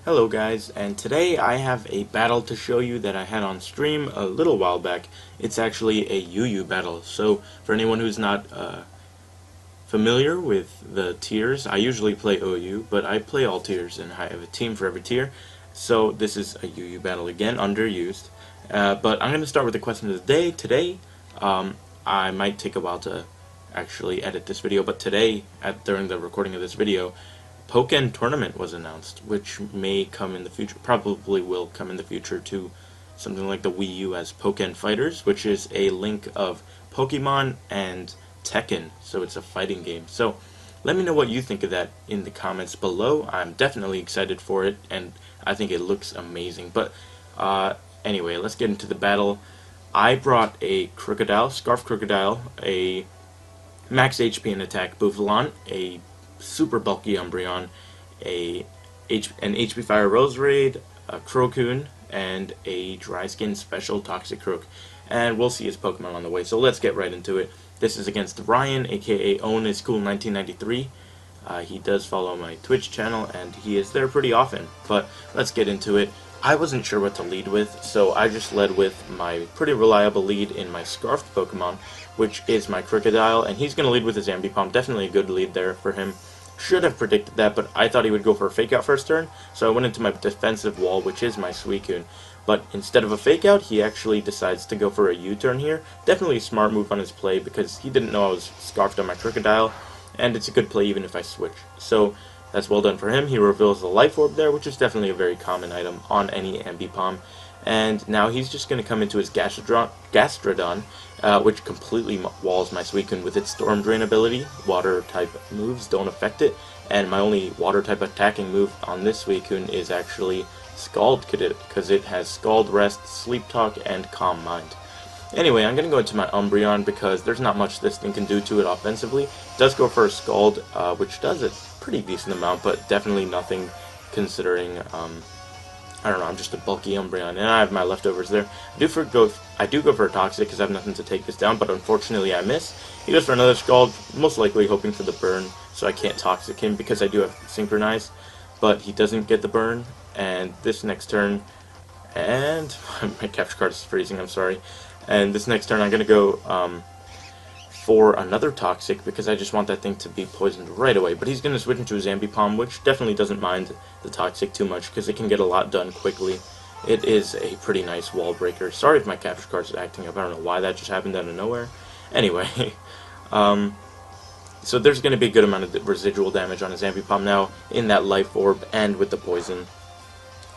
Hello guys, and today I have a battle to show you that I had on stream a little while back. It's actually a UU battle, so for anyone who's not familiar with the tiers, I usually play OU, but I play all tiers and I have a team for every tier. So this is a UU battle again, underused. But I'm going to start with the question of the day. Today, I might take a while to actually edit this video, but today, during the recording of this video, Pokémon Tournament was announced, which may come in the future, probably will come in the future to something like the Wii U as Pokémon Fighters, which is a link of Pokemon and Tekken, so it's a fighting game. So let me know what you think of that in the comments below. I'm definitely excited for it, and I think it looks amazing. But anyway, let's get into the battle. I brought a Crocodile, Scarf Crocodile, a max HP and attack Bouffalant, a super bulky Umbreon, an HP Fire Roserade, a Crocoon, and a Dry Skin Special Toxic Croak. And we'll see his Pokemon on the way, so let's get right into it. This is against Ryan, aka Own is Cool 1993. He does follow my Twitch channel, and he is there pretty often. But let's get into it. I wasn't sure what to lead with, so I just led with my pretty reliable lead in my Scarfed Pokemon, which is my Crocodile, and he's going to lead with his Ambipom. Definitely a good lead there for him. Should have predicted that, but I thought he would go for a Fake Out first turn, so I went into my defensive wall, which is my Suicune. But instead of a Fake Out, he actually decides to go for a U-turn here. Definitely a smart move on his play, because he didn't know I was Scarfed on my Crocodile, and it's a good play even if I switch. So that's well done for him. He reveals the Life Orb there, which is definitely a very common item on any Ambipom. And now he's just going to come into his Gastrodon, which completely walls my Suicune with its Storm Drain ability. Water type moves don't affect it, and my only water type attacking move on this Suicune is actually Scald, because it has Scald, Rest, Sleep Talk, and Calm Mind. Anyway, I'm going to go into my Umbreon because there's not much this thing can do to it offensively. It does go for a Scald, which does a pretty decent amount, but definitely nothing considering, I don't know, I'm just a bulky Umbreon, and I have my leftovers there. I do go for a Toxic because I have nothing to take this down, but unfortunately I miss. He goes for another Scald, most likely hoping for the burn, so I can't Toxic him because I do have Synchronize, but he doesn't get the burn, and this next turn, and my capture card is freezing, I'm sorry. And this next turn I'm going to go for another Toxic because I just want that thing to be poisoned right away. But he's going to switch into his Ambipom, which definitely doesn't mind the Toxic too much because it can get a lot done quickly. It is a pretty nice wall breaker. Sorry if my capture card is acting up. I don't know why that just happened out of nowhere. Anyway, so there's going to be a good amount of residual damage on his Ambipom now in that Life Orb and with the poison.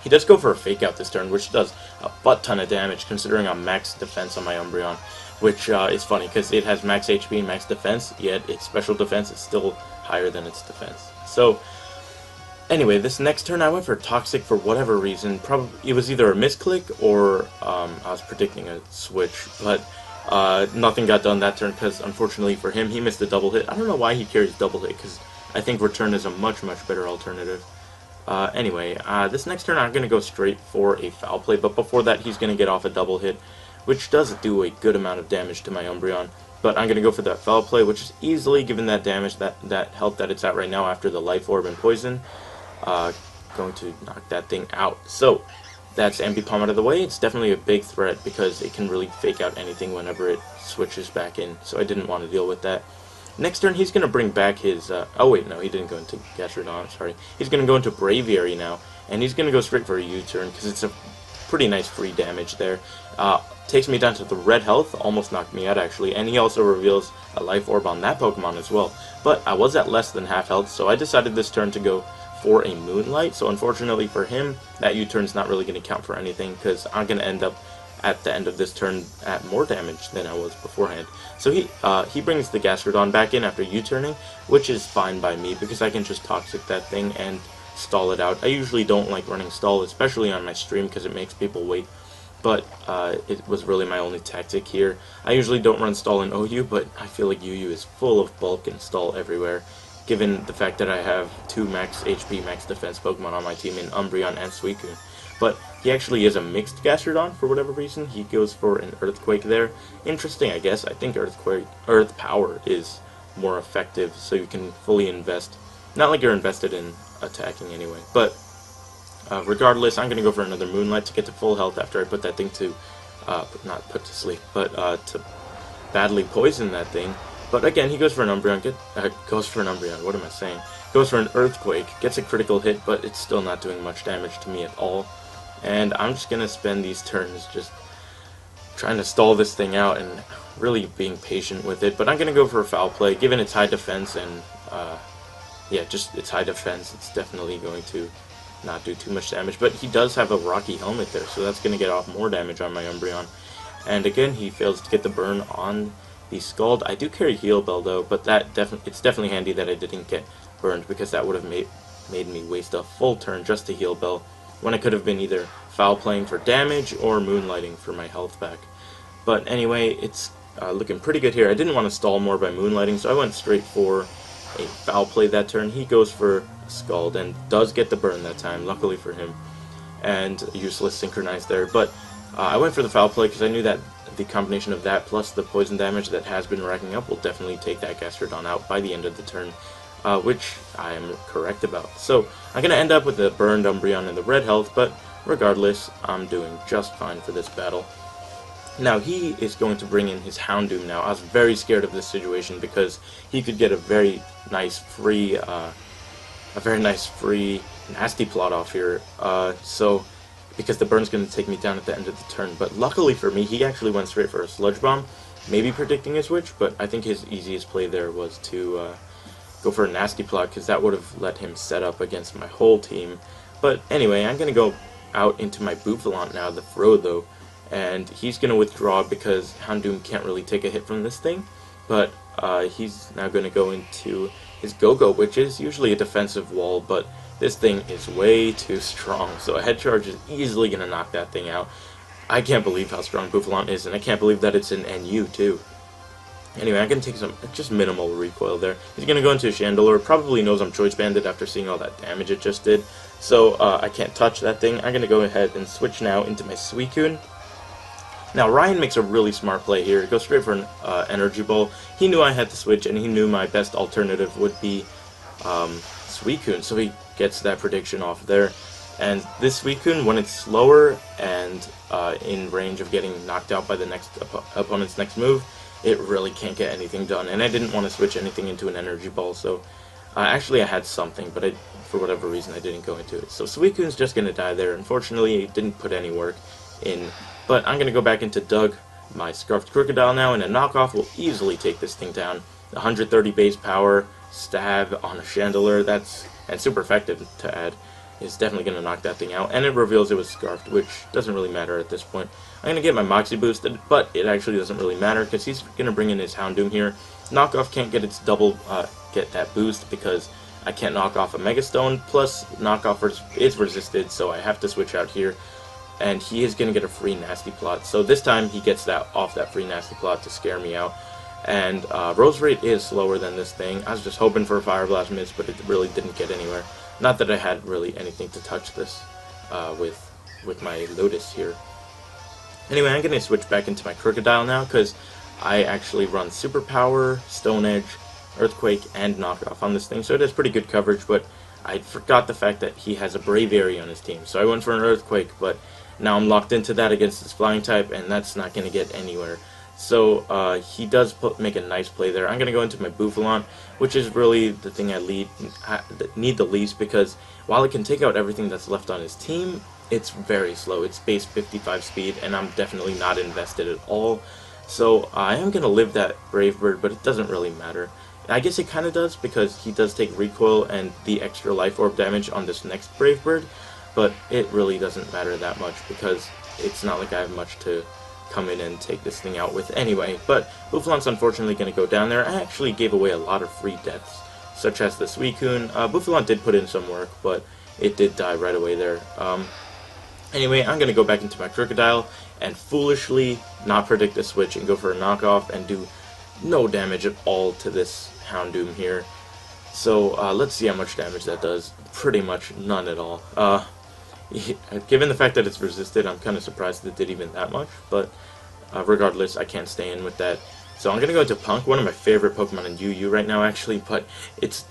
He does go for a Fake Out this turn, which does a butt ton of damage considering I'm max defense on my Umbreon, which is funny because it has max HP and max defense, yet its special defense is still higher than its defense. So anyway, this next turn I went for Toxic for whatever reason. Probably it was either a misclick or I was predicting a switch, but nothing got done that turn because unfortunately for him he missed a double hit. I don't know why he carries double hit because I think Return is a much better alternative. Anyway, this next turn I'm going to go straight for a Foul Play, but before that he's going to get off a double hit, which does do a good amount of damage to my Umbreon. But I'm going to go for that Foul Play, which is easily, given that damage, that health that it's at right now after the Life Orb and Poison, going to knock that thing out. So that's Ambipom out of the way. It's definitely a big threat because it can really Fake Out anything whenever it switches back in, so I didn't want to deal with that. Next turn, he's going to bring back his... oh, wait, no, he didn't go into Gastrodon, sorry. He's going to go into Braviary now, and he's going to go straight for a U-turn, because it's a pretty nice free damage there. Takes me down to the red health, almost knocked me out, actually, and he also reveals a Life Orb on that Pokemon as well. But I was at less than half health, so I decided this turn to go for a Moonlight, so unfortunately for him, that U-turn's not really going to count for anything, because I'm going to end up at the end of this turn at more damage than I was beforehand. So he brings the Gastrodon back in after U-turning, which is fine by me because I can just Toxic that thing and stall it out. I usually don't like running stall, especially on my stream because it makes people wait, but it was really my only tactic here. I usually don't run stall in OU, but I feel like UU is full of bulk and stall everywhere, given the fact that I have two max HP, max defense Pokemon on my team in Umbreon and Suicune. But he actually is a mixed Gastrodon for whatever reason. He goes for an Earthquake there. Interesting, I guess. I think Earth Power is more effective, so you can fully invest. Not like you're invested in attacking anyway, but regardless, I'm going to go for another Moonlight to get to full health after I put that thing to, not put to sleep, but to badly poison that thing. But again, he goes for an Umbreon, what am I saying? Goes for an Earthquake, gets a critical hit, but it's still not doing much damage to me at all. And I'm just going to spend these turns just trying to stall this thing out and really being patient with it. But I'm going to go for a Foul Play, given its high defense and, yeah, just its high defense, it's definitely going to not do too much damage. But he does have a Rocky Helmet there, so that's going to get off more damage on my Umbreon. And again, he fails to get the burn on the Scald. I do carry Heal Bell though, but it's definitely handy that I didn't get burned, because that would have made me waste a full turn just to Heal Bell, when I could have been either Foul Playing for damage or Moonlighting for my health back. But anyway, it's looking pretty good here. I didn't want to stall more by Moonlighting, so I went straight for a Foul Play that turn. He goes for Scald and does get the burn that time, luckily for him, and useless Synchronize there. But I went for the Foul Play because I knew that the combination of that plus the poison damage that has been racking up will definitely take that Gastrodon out by the end of the turn, which I am correct about. So I'm going to end up with the burned Umbreon and the red health, but regardless, I'm doing just fine for this battle. Now he is going to bring in his Houndoom now. I was very scared of this situation because he could get a very nice free nasty plot off here. Because the burn's going to take me down at the end of the turn. But luckily for me, he actually went straight for a Sludge Bomb, maybe predicting a switch, but I think his easiest play there was to go for a Nasty Plot, because that would have let him set up against my whole team. But anyway, I'm going to go out into my Bouffalant now, the Frodo, and he's going to withdraw because Houndoom can't really take a hit from this thing, but he's now going to go into his Go-Go, which is usually a defensive wall, but this thing is way too strong, so a Head Charge is easily going to knock that thing out. I can't believe how strong Bouffalant is, and I can't believe that it's an NU too. Anyway, I'm going to take some just minimal recoil there. He's going to go into a Chandelure, probably knows I'm Choice Banded after seeing all that damage it just did, so I can't touch that thing. I'm going to go ahead and switch now into my Suicune. Now, Ryan makes a really smart play here. He goes straight for an Energy Ball. He knew I had to switch, and he knew my best alternative would be Suicune, so he gets that prediction off there. And this Suicune, when it's slower and in range of getting knocked out by the next opponent's next move, it really can't get anything done. And I didn't want to switch anything into an Energy Ball, so actually I had something, but for whatever reason I didn't go into it. So Suicune's just going to die there. Unfortunately, it didn't put any work in. But I'm going to go back into Doug, my Scarfed Crocodile now, and a knockoff will easily take this thing down. 130 base power, stab on a Chandelure, and super effective to add, is definitely going to knock that thing out. And it reveals it was Scarfed, which doesn't really matter at this point. I'm going to get my Moxie boosted, but it actually doesn't really matter because he's going to bring in his Houndoom here. Knockoff can't get its get that boost because I can't knock off a Mega Stone, plus knockoff is resisted, so I have to switch out here. And he is going to get a free Nasty Plot. So this time he gets that off that free Nasty Plot to scare me out. And Rose Rate is slower than this thing. I was just hoping for a Fire Blast miss, but it really didn't get anywhere. Not that I had really anything to touch this with my Lotus here. Anyway, I'm going to switch back into my Crocodile now because I actually run Super Power, Stone Edge, Earthquake, and Knockoff on this thing. So it has pretty good coverage, but I forgot the fact that he has a Braviary on his team. So I went for an Earthquake, but now I'm locked into that against this Flying type, and that's not going to get anywhere. So he does make a nice play there. I'm going to go into my Bouffalant, which is really the thing I need the least, because while it can take out everything that's left on his team, it's very slow. It's base 55 speed, and I'm definitely not invested at all. So I am going to live that Brave Bird, but it doesn't really matter. I guess it kind of does, because he does take recoil and the extra Life Orb damage on this next Brave Bird, but it really doesn't matter that much because it's not like I have much to come in and take this thing out with anyway. But Bouffalant's unfortunately going to go down there. I actually gave away a lot of free deaths, such as the Suicune. Bouffalant did put in some work, but it did die right away there. Anyway, I'm going to go back into my Crocodile and foolishly not predict a switch and go for a knockoff and do no damage at all to this Houndoom here. So let's see how much damage that does. Pretty much none at all. Given the fact that it's resisted, I'm kind of surprised that it did even that much, but regardless, I can't stay in with that. So I'm going to go into Punk, one of my favorite Pokemon in UU right now, actually, but it's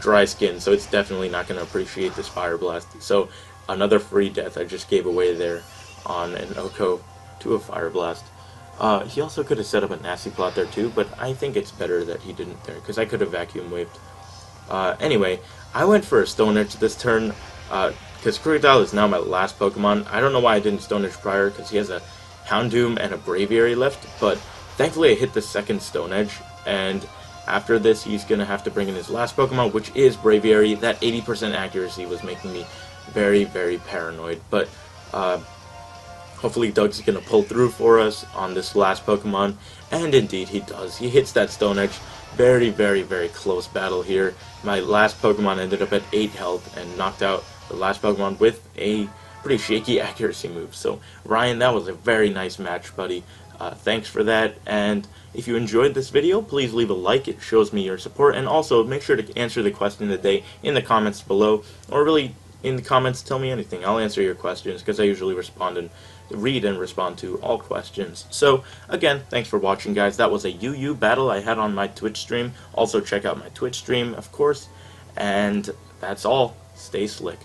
dry skin, so it's definitely not going to appreciate this Fire Blast. So another free death I just gave away there on an Oko to a Fire Blast. He also could have set up a nasty plot there too, but I think it's better that he didn't there, because I could have vacuum waved. Anyway, I went for a Stone Edge this turn, because Crocodile is now my last Pokemon. I don't know why I didn't Stone Edge prior, because he has a Houndoom and a Braviary left, but thankfully I hit the second Stone Edge, and after this he's going to have to bring in his last Pokemon, which is Braviary. That 80% accuracy was making me very, very paranoid, but hopefully Doug's going to pull through for us on this last Pokemon, and indeed he does. He hits that Stone Edge. Very, very, very close battle here. My last Pokemon ended up at 8 health and knocked out the last Pokemon with a pretty shaky accuracy move. So, Ryan, that was a very nice match, buddy. Thanks for that, and if you enjoyed this video, please leave a like. It shows me your support, and also make sure to answer the question of the day in the comments below, or really in the comments, tell me anything. I'll answer your questions, because I usually read and respond to all questions. So, again, thanks for watching, guys. That was a UU battle I had on my Twitch stream. Also, check out my Twitch stream, of course, and that's all. Stay slick.